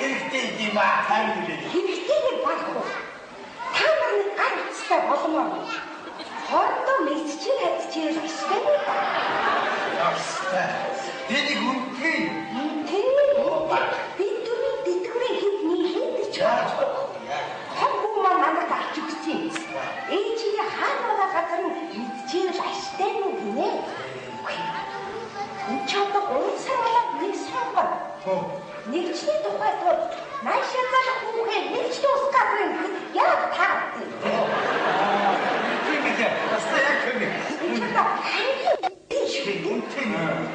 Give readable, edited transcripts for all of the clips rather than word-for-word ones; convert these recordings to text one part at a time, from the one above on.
хэрэгтэй юм аа тань үлээ. Хэрэгтэй байх уу? Та нарыг гар утастай боломоор. Хоорондоо мэдчихээ хадчихээ аштай. Аштай. Энийг үнтэй. Үнтэй. Бид түрүү тэтгэврийн хэмний хийдэж байгаа. Хамбуу маань намайг авч өгсөн. Ээжийн хаана газар нь мэдчихээ аштай нүг нэ. Энд ч одоо 3 сар болоод нэг сар байна. Нэгчний тухай тул наашаа залах хүүхээ нэгч дуусгаад байна. Яг таа.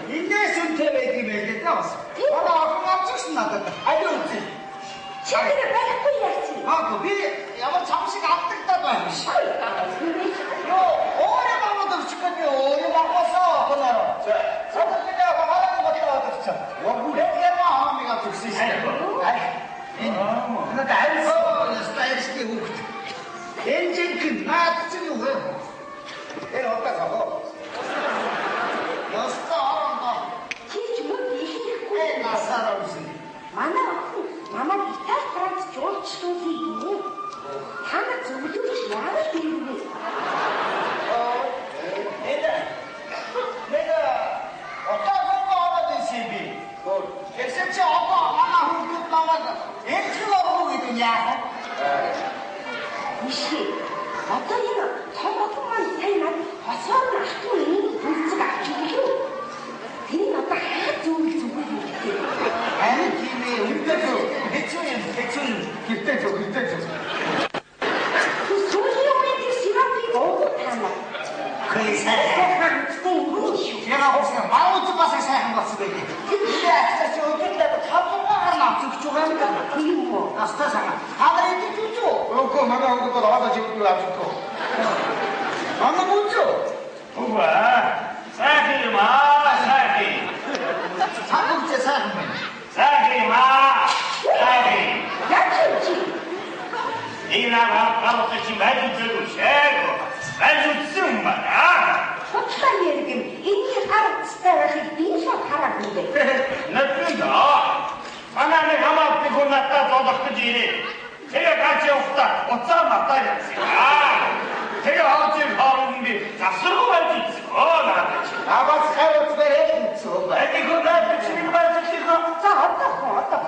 Инээс үнтэй байдаг юм байлээ да бас. Манай охин авчихсан надад. Али үнтэй. Чи тэр байхгүй яасан? Аа би ямар цамшиг автагдаад байна. Йоо, өөрөө мамад өгчихгүй би өөрөө багасаа охиноор. Содортой багаараа бодлоод өгсөн. Вогүрээ яма хамиг авчихсан шээ. Энэ дайсоо стайрсти хүүхд. Энжинг наад чинь юу вэ? 어떠서? 여섯 지금 이기고 나사람지. 마마 기타 프랑스 조치도지. 하나 저기도 지나가 되는데. 내가 어떤 거 하는 집이 엑셉치 아빠 하나 훑고 나가서 엔트가 보고 있느냐? 이씨, 어떤 일은 더더만 살만 어서는 학교에 불지가 않죠. 그는 어떤 아주 좋은 아니 김이 은퇴죠. 대충 그때죠. 그 소리용의 시간이 너무 달라. 그 사람 제가 혹시 마우스 맛을 사용한 것 같습니다. 근데 아까 저 어딘가도 가보면 남쪽 쪽합니다. 그리고 아스타상아 아들 이렇게 주죠. 그렇고 내가 오고 나와서 지금 또 아직도 안 보죠. 뭐야? 사기 마, 사기. 삼국제 사람은 사기 마, 사기. 야채지. 이나가 가로수지 말좀 들고 शे고 말좀 쓰면 말아. 어쩌다 얘기면 이게 알았을 비서 바라는데. 나쁘다. 하나는 가만 뜨고 났다 너도 그지. 제가 같이 없다. 어쩌 맞다였지. 제가 어찌 하는데 다 쓰고 말지. 나한테. 아바스 카로트에 있어. 아니 그거 나한테 치는 거 말지. 자, 어떡해.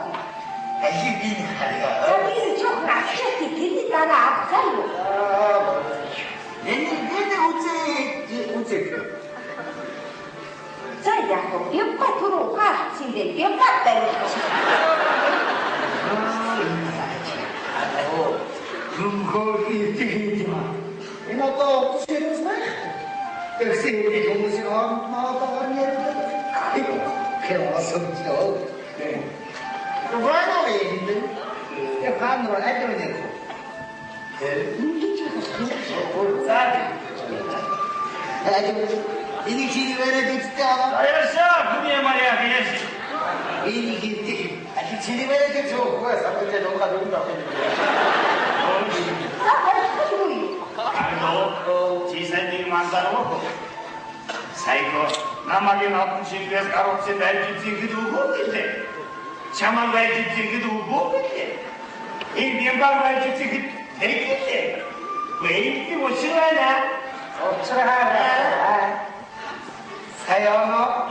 애기빈 하리가. 자기는 조금 아쉬웠지. 괜히 아파요. 얘네 어째 그. 자, 야고 몇 바트로 가. 근데 몇 바트로 금거기 일찍이지만 이것도 없으시는 거야. 역시 우리 동무씨는 엄마가 아니었는데 아이고 배워서죠. 네. 그거는 왜 있는데? 반으로 애들을 내고 아주 이니 길이 왜 이렇게 않아? 알았어. 그게 말이야. 그래야지. 이니 길이 아주 길이 왜 이렇게 좋고 삼국제 농가 농가 알도 지사님 만나고 사이코 남에게 나쁜 신뢰에서 가로채 날집지 그도 보겠대. 자만 날집지 그도 보겠대. 이 면방 날집지 그 되겠대. 왜 이렇게 못 싫어하냐? 어쩌라 사연어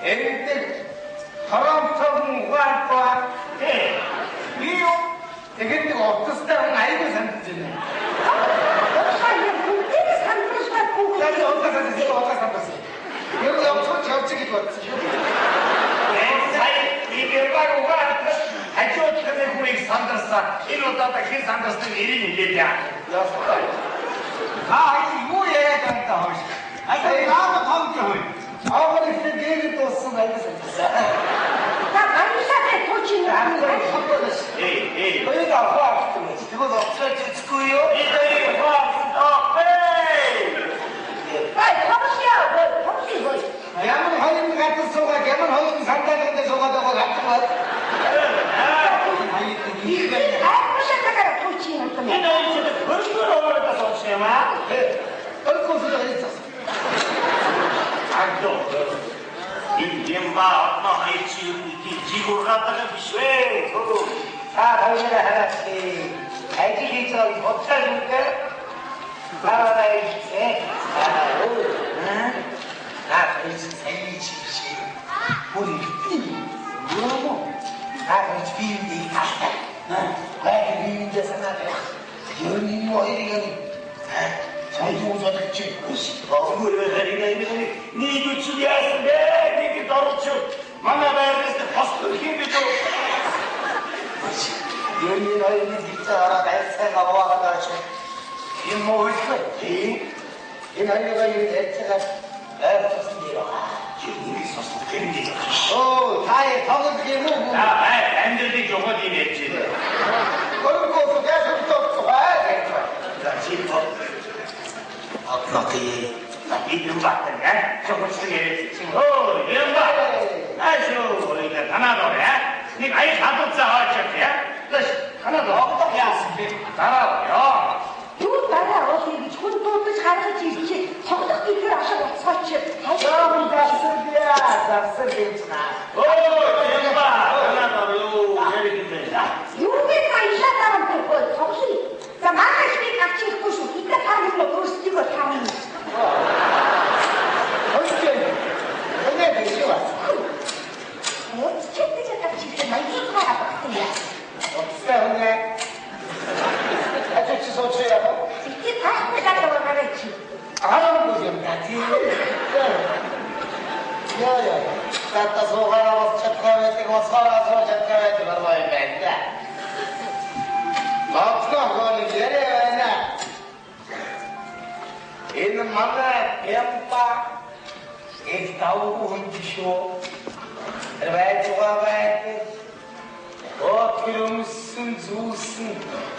애들 허럼텅 와과 이요 되게 또 어떻다고 알고 산지네 나는 어디가 산었어 여기 엄청 저쪽이 뒀지 사이 이 면방 와 아주 어떻게 우리 산다사 이러다가 그 산다스 일이 얘기야. 아 이거 뭐야 간다 아니 나도 함께 해 아버지 그게 또 쓰나 이거 나 만사에 도치는 안 그래 한 번씩 에이. 여기가 화학 좀 그거도 없어질 거요 이들이 와, 에이. 아이, 범시야, 뭐. 야문 허임 같은 소가 야문 허임 산다는데 소가 되고 같은 거 이게 알고서다가 도치는 거네. 이들 집에 벌써 오늘부터 소시마. 얼굴도 있었어 안도 인gem바 아빠 하이치 지고 갔다가 비შვ에 저도 거기다 하나씩 애기리서 못살줄게 나와라 이제 그래서 생일치시 우리 뭐고 그래서 비운데 갔다 왜 비운데 생각해 연인이 뭐 이러니 정중우선했지 뭐를 하니까 이러니 니도 줄이었는데 니도 떨어져 만나봐야겠어 버스도 힘들죠 연인 어린이 진짜 내 생각 와가지고 이 뭐일 거지 이 나이가 이 대체가 무슨 일이야 지금 있었어 힘들죠 다해 버거지게 뭐 나 밴들이 저거지 냈지 얼굴도 계속 떴어 자 지금 어떻게 이름 봤던가 저거 쓰게 이름 봐 아주 우리가 하나더래 니가 아예 가뒀자 어차피야 하나 더 어떻게 하시지 따라와요 Юу дараа ол ингэж хүн дуудаж гаргаж ирчих. Тоглох гэхээр ашиг уцаач. 여러분 잡슬 괜찮아 이름 봐 하나 더요 이렇게 Юугээр баялаа дараа нь тоглоё. За маргааш би гарч ирэхгүй шүү. Бид таарах нь өөрсдийгөө таарна. 어떻게 너네 되지 왔어 Өөч чигтэж гарч ирэхэд маягийн хараа багтана. 어떻게 하냐 아주 지소치야 Iki таахгүй гадаа гараач. 하는 거지 나지 야야 갖다 소가라고 착각해 되고 서라서 착각해 되고 말이야 맨날 막상 거는 예래나 이는 만나 뱀빠 이 다우고 흔드쇼 왜 좋아해 기름쓴 주슨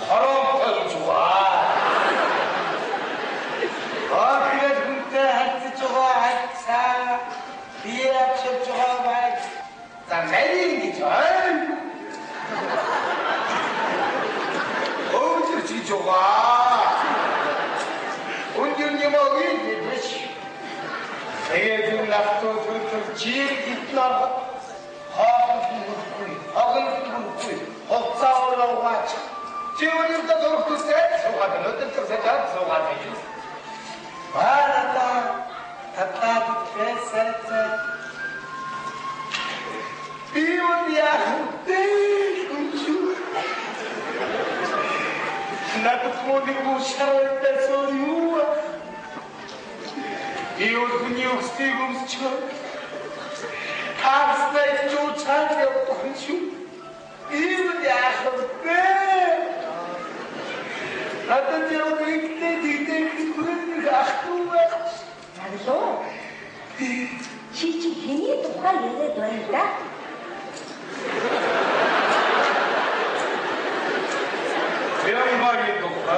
허렁탕 좋아 그래 그때 할때 좋아 뒤에 앞서 좋아 자 내리는 게 좋아 어디지 좋아 온전히 먹이 되시 세계 중 납도 둘둘 제일 깊나 싸우려고 하지. 지원님도 저렇게 세, 소가든 어떤 뜻에 잘 소가든. 말하다, 갔다, 됐어. 비운이야, 네, 군주. 나도 부모님고 샤워할 때 소리우와. 비운 육스티금스처럼. 가스나이 쫓아내고 군주. 이분이 아셨대. 어떤 데로 그때 니들 그걸 갖고 와. Наглоо. Чи хэний тухай яриад байна да? 영광이 높아.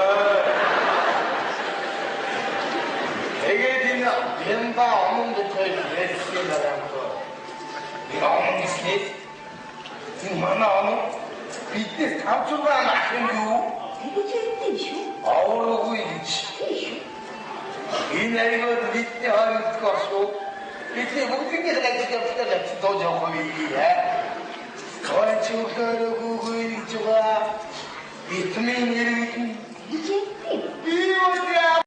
되게 되면 뱀바 어몽부터 예스게 나랑도 영스릿 이만한 밑에 삼촌과 막힌 Тэгэж яддаг шүү. 아우르고 있지. 이 나이가 밑에 하는 것고 밑에 모든 게 내가 지금 붙어졌지 도저히 거치고 그러고 그 일조가 비트민 이름이